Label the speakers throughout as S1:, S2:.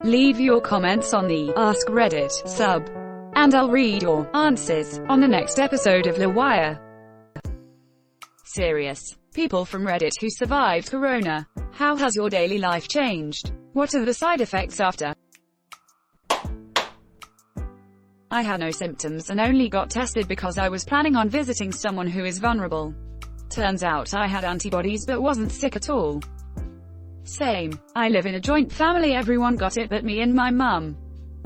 S1: Leave your comments on the Ask Reddit sub, and I'll read your answers on the next episode of LWIAR. Serious. People from Reddit who survived Corona. How has your daily life changed? What are the side effects after? I had no symptoms and only got tested because I was planning on visiting someone who is vulnerable. Turns out I had antibodies but wasn't sick at all. Same. I live in a joint family, everyone got it but me and my mum.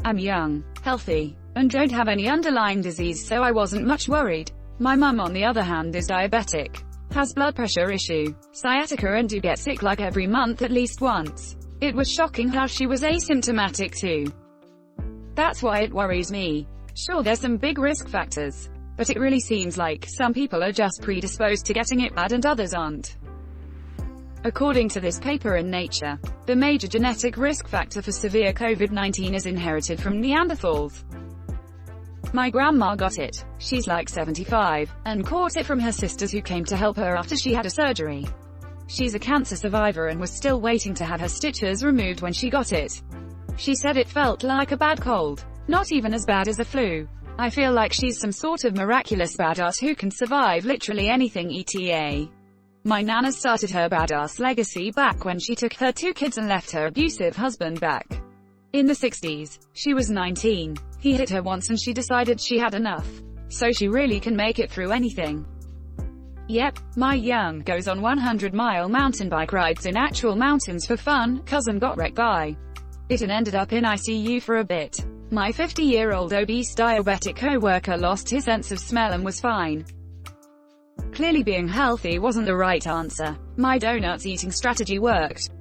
S1: I'm young, healthy, and don't have any underlying disease, so I wasn't much worried. My mum on the other hand is diabetic, has blood pressure issue, sciatica, and do get sick like every month at least once. It was shocking how she was asymptomatic too. That's why it worries me. Sure, there's some big risk factors, but it really seems like some people are just predisposed to getting it bad and others aren't. According to this paper in Nature, the major genetic risk factor for severe COVID-19 is inherited from Neanderthals. My grandma got it. She's like 75, and caught it from her sisters who came to help her after she had a surgery. She's a cancer survivor and was still waiting to have her stitches removed when she got it. She said it felt like a bad cold, not even as bad as a flu. I feel like she's some sort of miraculous badass who can survive literally anything, etc. My nana started her badass legacy back when she took her 2 kids and left her abusive husband back in the 60s. She was 19. He hit her once and she decided she had enough. So she really can make it through anything. Yep, my young goes on 100-mile mountain bike rides in actual mountains for fun. Cousin got wrecked by it and ended up in ICU for a bit. My 50-year-old obese diabetic co-worker lost his sense of smell and was fine. Clearly being healthy wasn't the right answer. My donuts eating strategy worked.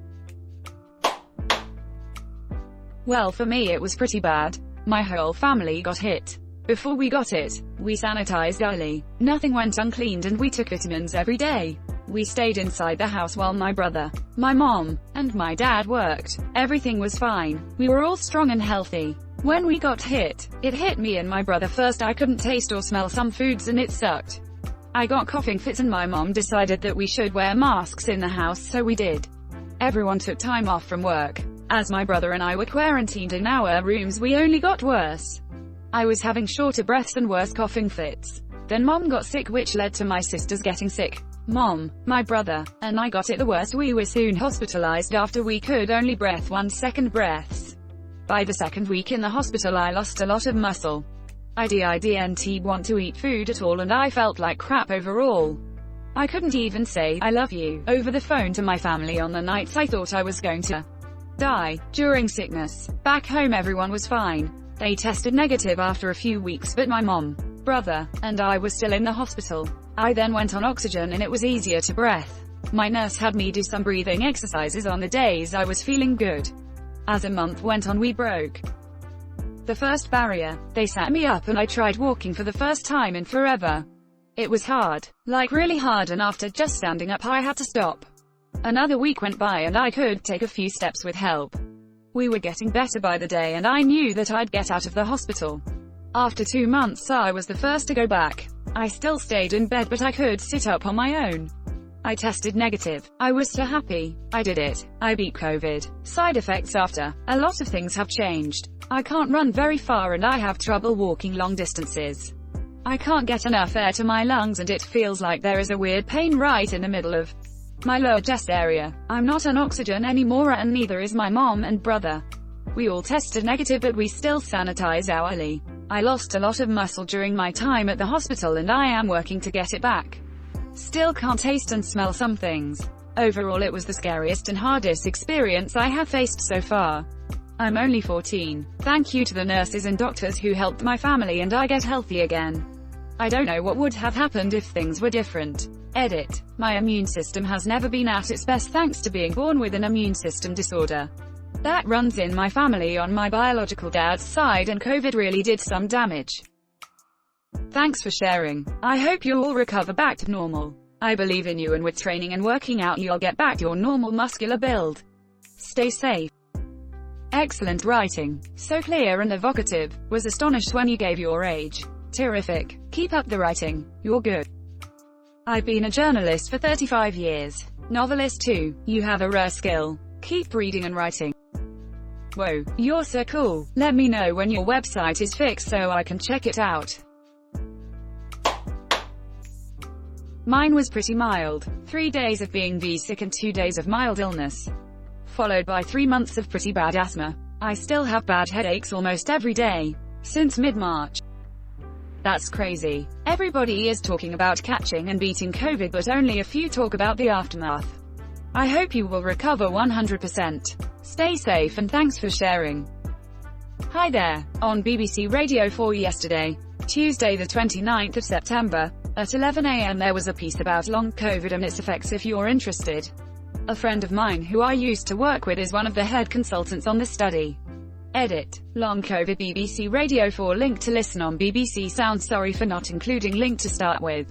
S1: Well, for me it was pretty bad. My whole family got hit. Before we got it, we sanitized early. Nothing went uncleaned and we took vitamins every day. We stayed inside the house while my brother, my mom, and my dad worked. Everything was fine. We were all strong and healthy. When we got hit, it hit me and my brother first. I couldn't taste or smell some foods and it sucked. I got coughing fits and my mom decided that we should wear masks in the house, so we did. Everyone took time off from work. As my brother and I were quarantined in our rooms, we only got worse. I was having shorter breaths and worse coughing fits. Then mom got sick, which led to my sisters getting sick. Mom, my brother, and I got it the worst. We were soon hospitalized after we could only breathe 1 second breaths. By the 2nd week in the hospital I lost a lot of muscle. I didn't want to eat food at all and I felt like crap overall. I couldn't even say "I love you" over the phone to my family on the nights I thought I was going to die during sickness. Back home everyone was fine. They tested negative after a few weeks, but my mom, brother, and I were still in the hospital. I then went on oxygen and it was easier to breathe. My nurse had me do some breathing exercises on the days I was feeling good. As a month went on we broke the first barrier. They sat me up and I tried walking for the first time in forever. It was hard, like really hard, and after just standing up I had to stop. Another week went by and I could take a few steps with help. We were getting better by the day and I knew that I'd get out of the hospital. After 2 months I was the first to go back. I still stayed in bed but I could sit up on my own. I tested negative. I was so happy. I did it. I beat COVID. Side effects after. A lot of things have changed. I can't run very far and I have trouble walking long distances. I can't get enough air to my lungs and it feels like there is a weird pain right in the middle of my lower chest area. I'm not on oxygen anymore and neither is my mom and brother. We all tested negative but we still sanitize hourly. I lost a lot of muscle during my time at the hospital and I am working to get it back. Still can't taste and smell some things. Overall it was the scariest and hardest experience I have faced so far. I'm only 14. Thank you to the nurses and doctors who helped my family and I get healthy again. I don't know what would have happened if things were different. Edit. My immune system has never been at its best thanks to being born with an immune system disorder that runs in my family on my biological dad's side, and COVID really did some damage. Thanks for sharing. I hope you'll all recover back to normal. I believe in you and with training and working out you'll get back your normal muscular build. Stay safe. Excellent writing. So clear and evocative. Was astonished when you gave your age. Terrific. Keep up the writing. You're good. I've been a journalist for 35 years. Novelist too. You have a rare skill. Keep reading and writing. Whoa, you're so cool. Let me know when your website is fixed so I can check it out. Mine was pretty mild. 3 days of being sick and 2 days of mild illness, followed by 3 months of pretty bad asthma. I still have bad headaches almost every day, since mid-March. That's crazy. Everybody is talking about catching and beating COVID, but only a few talk about the aftermath. I hope you will recover 100%. Stay safe and thanks for sharing. Hi there. On BBC Radio 4 yesterday, Tuesday the 29th of September, at 11 AM there was a piece about long COVID and its effects if you're interested. A friend of mine who I used to work with is one of the head consultants on this study. Edit. Long COVID BBC Radio 4 link to listen on BBC Sounds. Sorry for not including link to start with.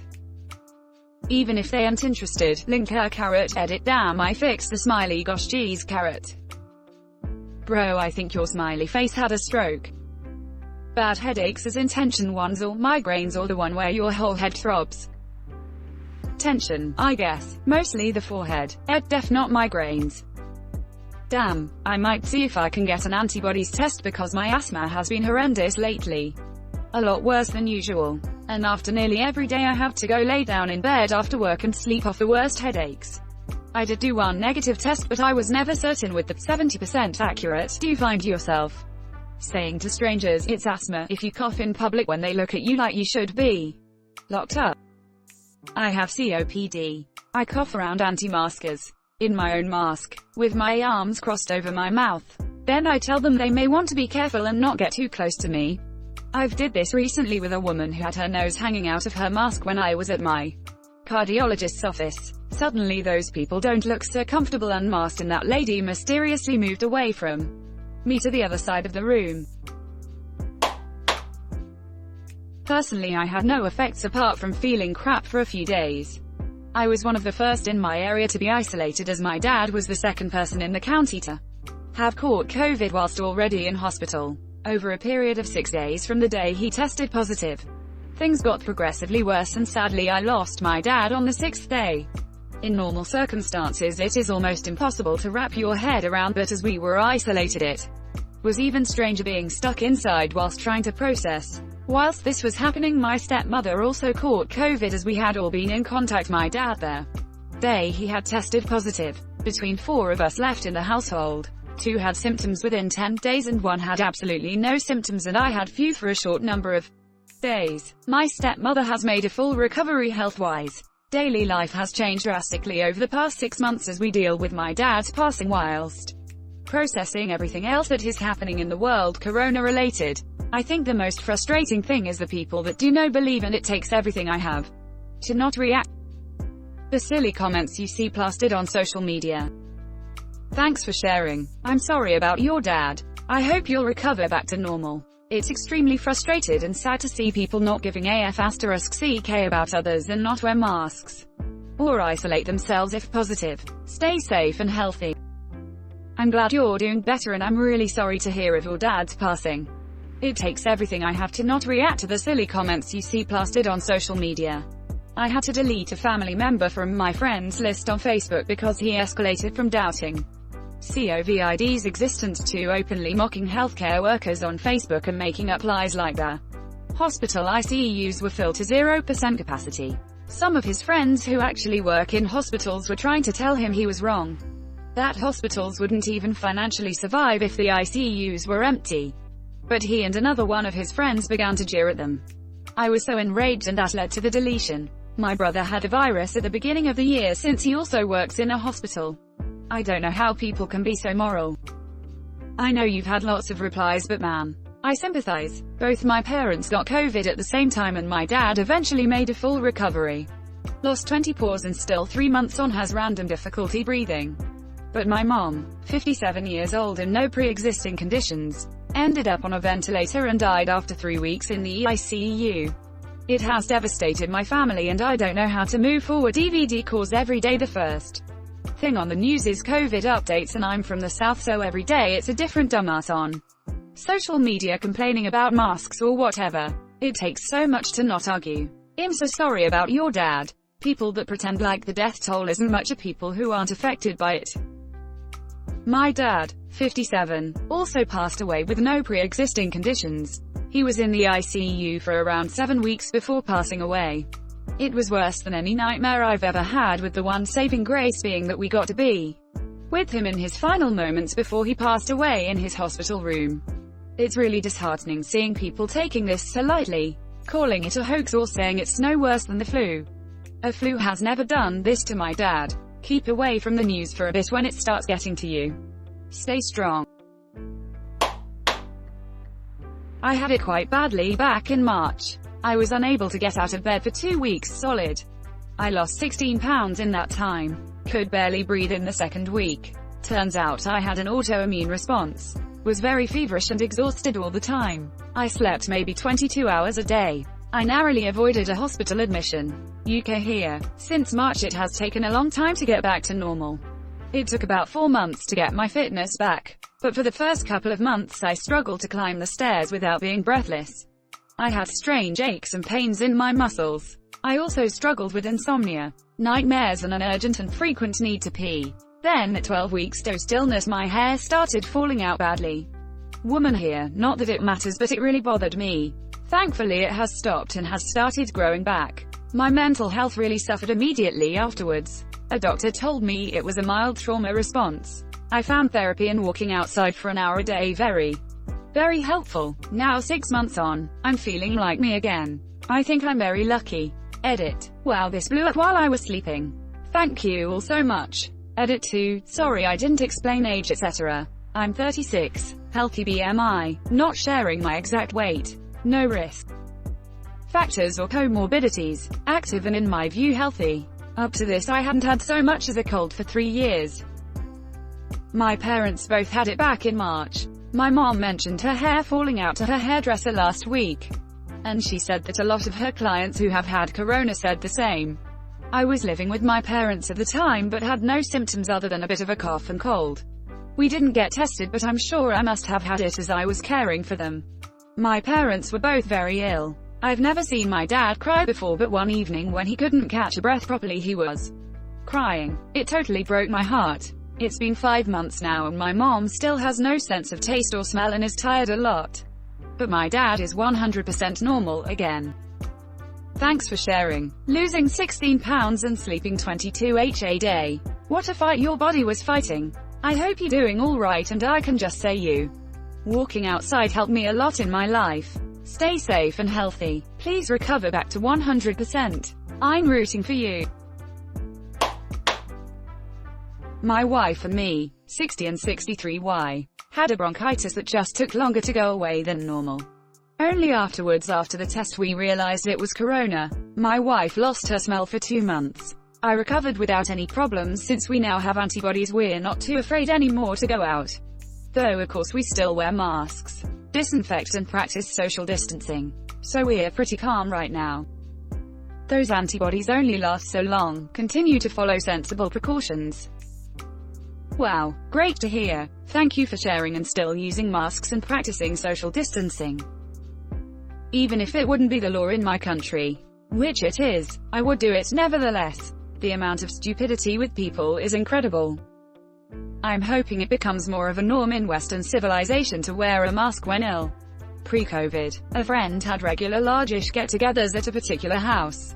S1: Even if they aren't interested, link carrot. Edit. Damn, I fixed the smiley, gosh geez carrot. Bro, I think your smiley face had a stroke. Bad headaches as in tension ones or migraines or the one where your whole head throbs. Tension, I guess. Mostly the forehead. Def not migraines. Damn, I might see if I can get an antibodies test because my asthma has been horrendous lately. A lot worse than usual. And after nearly every day I have to go lay down in bed after work and sleep off the worst headaches. I did do one negative test but I was never certain with the 70% accurate. Do you find yourself saying to strangers, it's asthma, if you cough in public when they look at you like you should be locked up? I have COPD. I cough around anti-maskers, in my own mask, with my arms crossed over my mouth. Then I tell them they may want to be careful and not get too close to me. I've did this recently with a woman who had her nose hanging out of her mask when I was at my cardiologist's office. Suddenly those people don't look so comfortable unmasked and that lady mysteriously moved away from me to the other side of the room. Personally, I had no effects apart from feeling crap for a few days. I was one of the first in my area to be isolated as my dad was the second person in the county to have caught COVID whilst already in hospital. Over a period of 6 days from the day he tested positive, things got progressively worse and sadly I lost my dad on the 6th day. In normal circumstances it is almost impossible to wrap your head around, but as we were isolated it was even stranger being stuck inside whilst trying to process. Whilst this was happening, my stepmother also caught COVID as we had all been in contact. My dad the day he had tested positive. Between 4 of us left in the household, 2 had symptoms within 10 days and 1 had absolutely no symptoms, and I had few for a short number of days. My stepmother has made a full recovery health-wise. Daily life has changed drastically over the past 6 months as we deal with my dad's passing whilst processing everything else that is happening in the world corona-related. I think the most frustrating thing is the people that do not believe, and it takes everything I have to not react. The silly comments you see plastered on social media. Thanks for sharing. I'm sorry about your dad. I hope you'll recover back to normal. It's extremely frustrated and sad to see people not giving *CK about others and not wear masks or isolate themselves if positive. Stay safe and healthy. I'm glad you're doing better and I'm really sorry to hear of your dad's passing. It takes everything I have to not react to the silly comments you see plastered on social media. I had to delete a family member from my friends list on Facebook because he escalated from doubting COVID's existence to openly mocking healthcare workers on Facebook and making up lies like the hospital ICUs were filled to 0% capacity. Some of his friends who actually work in hospitals were trying to tell him he was wrong, that hospitals wouldn't even financially survive if the ICUs were empty. But he and another one of his friends began to jeer at them. I was so enraged and that led to the deletion. My brother had the virus at the beginning of the year since he also works in a hospital. I don't know how people can be so moral. I know you've had lots of replies, but man, I sympathize. Both my parents got COVID at the same time and my dad eventually made a full recovery. Lost 20 pores and still 3 months on has random difficulty breathing. But my mom, 57 years old and no pre-existing conditions, ended up on a ventilator and died after 3 weeks in the ICU. It has devastated my family and I don't know how to move forward. DVD calls every day. The first thing on the news is COVID updates and I'm from the south, so every day it's a different dumbass on social media complaining about masks or whatever. It takes so much to not argue. I'm so sorry about your dad. People that pretend like the death toll isn't much are people who aren't affected by it. My dad, 57, also passed away with no pre-existing conditions. He was in the ICU for around 7 weeks before passing away. It was worse than any nightmare I've ever had, with the one saving grace being that we got to be with him in his final moments before he passed away in his hospital room. It's really disheartening seeing people taking this so lightly, calling it a hoax or saying it's no worse than the flu. A flu has never done this to my dad. Keep away from the news for a bit when it starts getting to you. Stay strong. I had it quite badly back in March. I was unable to get out of bed for 2 weeks solid. I lost 16 pounds in that time. Could barely breathe in the second week. Turns out I had an autoimmune response. Was very feverish and exhausted all the time. I slept maybe 22 hours a day. I narrowly avoided a hospital admission. UK here. Since March it has taken a long time to get back to normal. It took about 4 months to get my fitness back. But for the first couple of months I struggled to climb the stairs without being breathless. I had strange aches and pains in my muscles. I also struggled with insomnia, nightmares and an urgent and frequent need to pee. Then at 12 weeks post-illness my hair started falling out badly. Woman here, not that it matters but it really bothered me. Thankfully it has stopped and has started growing back. My mental health really suffered immediately afterwards. A doctor told me it was a mild trauma response. I found therapy and walking outside for an hour a day very helpful. Now 6 months on, I'm feeling like me again. I think I'm very lucky. Edit. Wow, this blew up while I was sleeping. Thank you all so much. Edit 2. Sorry I didn't explain age etc. I'm 36. Healthy BMI. Not sharing my exact weight. No risk factors or comorbidities. Active and in my view healthy. Up to this I hadn't had so much as a cold for 3 years. My parents both had it back in March. My mom mentioned her hair falling out to her hairdresser last week. And she said that a lot of her clients who have had corona said the same. I was living with my parents at the time but had no symptoms other than a bit of a cough and cold. We didn't get tested but I'm sure I must have had it as I was caring for them. My parents were both very ill. I've never seen my dad cry before, but one evening when he couldn't catch a breath properly he was crying. It totally broke my heart. It's been 5 months now and my mom still has no sense of taste or smell and is tired a lot. But my dad is 100% normal again. Thanks for sharing. Losing 16 pounds and sleeping 22 hours a day. What a fight your body was fighting. I hope you're doing alright and I can just say you. Walking outside helped me a lot in my life. Stay safe and healthy. Please recover back to 100%. I'm rooting for you. My wife and me, 60 and 63Y, had a bronchitis that just took longer to go away than normal. Only afterwards, after the test, we realized it was corona. My wife lost her smell for 2 months. I recovered without any problems since we now have antibodies. We're not too afraid anymore to go out. Though of course we still wear masks, disinfect and practice social distancing. So we're pretty calm right now. Those antibodies only last so long. Continue to follow sensible precautions. Wow, great to hear. Thank you for sharing and still using masks and practicing social distancing. Even if it wouldn't be the law in my country, which it is, I would do it nevertheless. The amount of stupidity with people is incredible. I'm hoping it becomes more of a norm in Western civilization to wear a mask when ill. Pre-COVID, a friend had regular large-ish get-togethers at a particular house.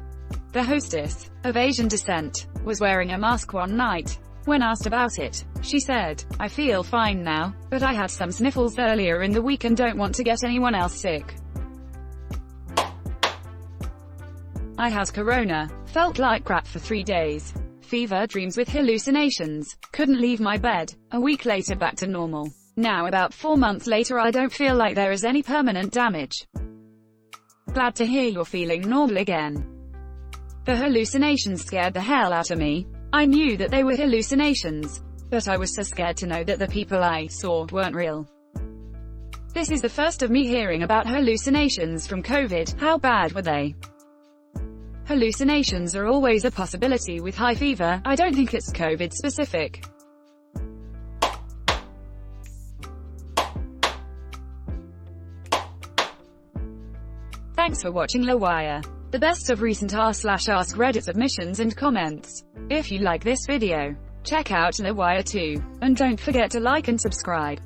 S1: The hostess, of Asian descent, was wearing a mask one night. When asked about it, she said, "I feel fine now, but I had some sniffles earlier in the week and don't want to get anyone else sick. I had corona, felt like crap for 3 days. Fever, dreams with hallucinations, couldn't leave my bed. A week later back to normal. Now about 4 months later I don't feel like there is any permanent damage. Glad to hear you're feeling normal again." The hallucinations scared the hell out of me. I knew that they were hallucinations, but I was so scared to know that the people I saw weren't real. This is the first of me hearing about hallucinations from COVID. How bad were they? Hallucinations are always a possibility with high fever. I don't think it's COVID specific. Thanks for watching LWIAR. The best of recent r/AskReddit submissions and comments. If you like this video, Check out LWIAR too. And don't forget to like and subscribe.